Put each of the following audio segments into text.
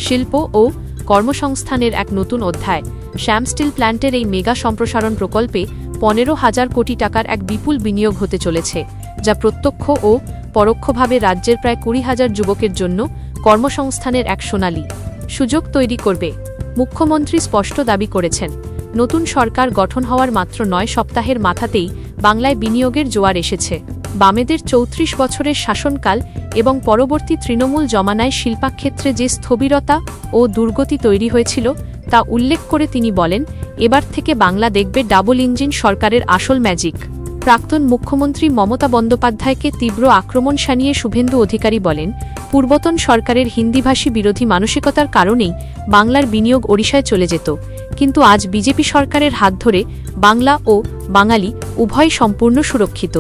শিল্প ও কর্মসংস্থানের এক নতুন অধ্যায়। শ্যাম স্টিল প্ল্যান্টের এই মেগা সম্প্রসারণ প্রকল্পে 15,000 কোটি টাকার এক বিপুল বিনিয়োগ হতে চলেছে, যা প্রত্যক্ষ ও পরোক্ষভাবে রাজ্যের প্রায় 20,000 যুবকের জন্য কর্মসংস্থানের এক সোনালী সুযোগ তৈরি করবে। মুখ্যমন্ত্রী স্পষ্ট দাবি করেছেন, নতুন সরকার গঠন হওয়ার মাত্র 9 সপ্তাহের মাথাতেই বাংলায় বিনিয়োগের জোয়ার এসেছে। বামেদের 34 বছরের শাসনকাল এবং পরবর্তী তৃণমূল জমানায় শিল্পাক্ষেত্রে যে স্থবিরতা ও দুর্গতি তৈরি হয়েছিল তা উল্লেখ করে তিনি বলেন, এবার থেকে বাংলা দেখবে ডাবল ইঞ্জিন সরকারের আসল ম্যাজিক। প্রাক্তন মুখ্যমন্ত্রী মমতা বন্দ্যোপাধ্যায়কে তীব্র আক্রমণ শানিয়ে শুভেন্দু অধিকারী বলেন, পূর্বতন সরকারের হিন্দিভাষী বিরোধী মানসিকতার কারণেই বাংলার বিনিয়োগ ওড়িশায় চলে যেত, কিন্তু আজ বিজেপি সরকারের হাত ধরে বাংলা ও বাঙালি উভয় সম্পূর্ণ সুরক্ষিত।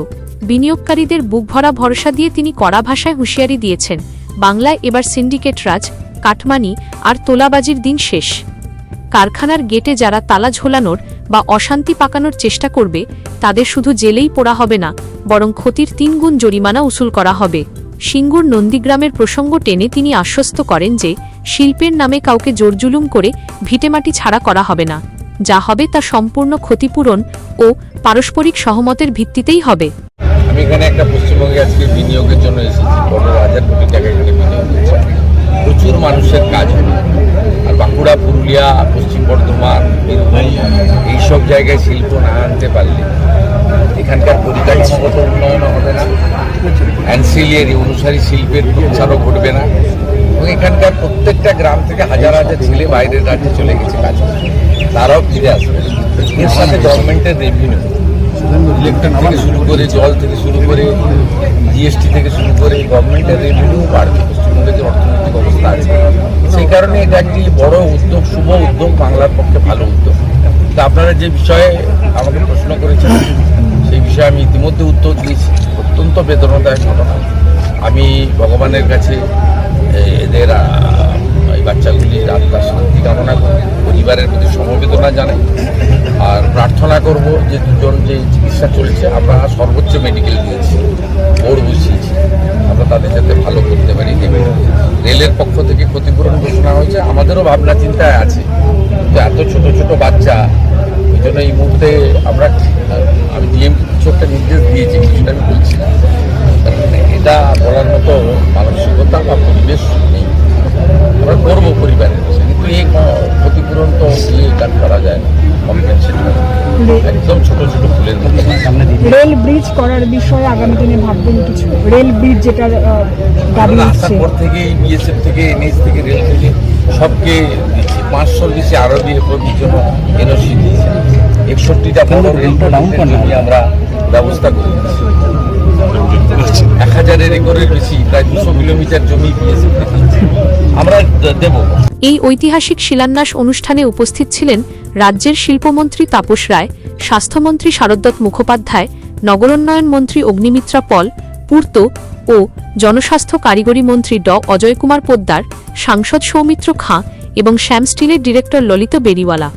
বিনিয়োগকারীদের বুকভরা ভরসা দিয়ে তিনি কড়া ভাষায় হুঁশিয়ারি দিয়েছেন, বাংলায় এবার সিন্ডিকেট রাজ, কাটমানি আর তোলাবাজির দিন শেষ। কারখানার গেটে যারা তালা ঝোলানোর বা অশান্তি পাকানোর চেষ্টা করবে তাদের শুধু জেলেই পোড়া হবে না, বরং ক্ষতির 3 গুণ জরিমানা উসুল করা হবে। সিঙ্গুর নন্দীগ্রামের প্রসঙ্গ টেনে তিনি আশ্বস্ত করেন যে শিল্পের নামে কাউকে জোরজুলুম করে ভিটেমাটি ছাড়া করা হবে না, যা হবে তা সম্পূর্ণ ক্ষতিপূরণ ও পারস্পরিক সহমতের ভিত্তিতেই হবে। আমি এখানে একটা পশ্চিমবঙ্গে আজকে বিনিয়োগের জন্য এসেছি। 15,000 কোটি টাকা এখানে বিনিয়োগ হচ্ছে, প্রচুর মানুষের কাজ হবে। আর বাঁকুড়া, পুরুলিয়া, পশ্চিম বর্ধমান, বীরভূম এইসব জায়গায় শিল্প না আনতে পারলে এখানকার পরিকাঠামোগত উন্নয়নও হবে না, অ্যান্সিলিয়ারি অনুসারী শিল্পের প্রচারও ঘটবে না, এবং এখানকার প্রত্যেকটা গ্রাম থেকে হাজার হাজার ছেলে বাইরের রাজ্যে চলে গেছে কাজ করতে, তারাও ফিরে আসবে। এর সাথে গভর্নমেন্টের রেভিনিউ, ইলেকট্রিক থেকে শুরু করে, জল থেকে শুরু করে, জিএসটি থেকে শুরু করে গভর্নমেন্টের রেভিনিউ বাড়বে। পশ্চিমবঙ্গের যে অর্থনৈতিক অবস্থা আছে সেই কারণে এটা একটি বড় উদ্যোগ, শুভ উদ্যোগ, বাংলার পক্ষে ভালো উদ্যোগ। তো আপনারা যে বিষয়ে আমাকে প্রশ্ন করেছেন সেই বিষয়ে আমি ইতিমধ্যে উত্তর দিয়েছি। অত্যন্ত বেদনাদায়ক ঘটনা। আমি ভগবানের কাছে এদের এই বাচ্চাগুলির আত্মার শান্তি কামনা করি, পরিবারের প্রতি সমবেদনা জানাই, আর প্রার্থনা করব যে দুজন যে চিকিৎসা চলছে আমরা সর্বোচ্চ মেডিকেল দিয়েছি, বোর্ড বসিয়েছি, আমরা তাদের যাতে ভালো করতে পারি। রেলের পক্ষ থেকে ক্ষতিপূরণ ঘোষণা হয়েছে, আমাদেরও ভাবনা চিন্তায় আছে যে এত ছোট ছোট বাচ্চা, ওই জন্য এই মুহূর্তে আমি ডিএমকে কিছু একটা নির্দেশ দিয়েছি, কিছুটা আমি বলছি না, এটা বলার মতো মানসিকতা বা পরিবেশ নেই। আমরা করবো পরিবারের, কিন্তু এই ক্ষতিপূরণ তো দিয়ে কাজ করা যায় না, একদম ছোট ছোট ফুলের মতো। রেল ব্রিজ করার বিষয়ে আগামী দিনে ভাববেন কিছু? রেল ব্রিজ যেটা দাবি আসার পর থেকে বিএসএফ থেকে, এনএইচ থেকে, রেল থেকে সবকে দিচ্ছে। 500 বেশি আরবি এফওবির জন্য এনওসি দিয়েছে। 61টা বড় রেল জমি আমরা ব্যবস্থা করে দিচ্ছি। 1000 একরের বেশি, প্রায় 200 কিলোমিটার জমি বিএসএফ থেকে আমরা দেব। এই ঐতিহাসিক শিলান্যাস অনুষ্ঠানে উপস্থিত ছিলেন রাজ্যের শিল্পমন্ত্রী তাপস রায়, স্বাস্থ্যমন্ত্রী শারদত্ত মুখোপাধ্যায়, নগরোন্নয়ন মন্ত্রী অগ্নিমিত্রা পল, পূর্ত ও জনস্বাস্থ্য কারিগরি মন্ত্রী অজয় কুমার পোদ্দার, সাংসদ সৌমিত্র খাঁ এবং শ্যাম স্টিলের ডিরেক্টর ললিত বেরিওয়ালা।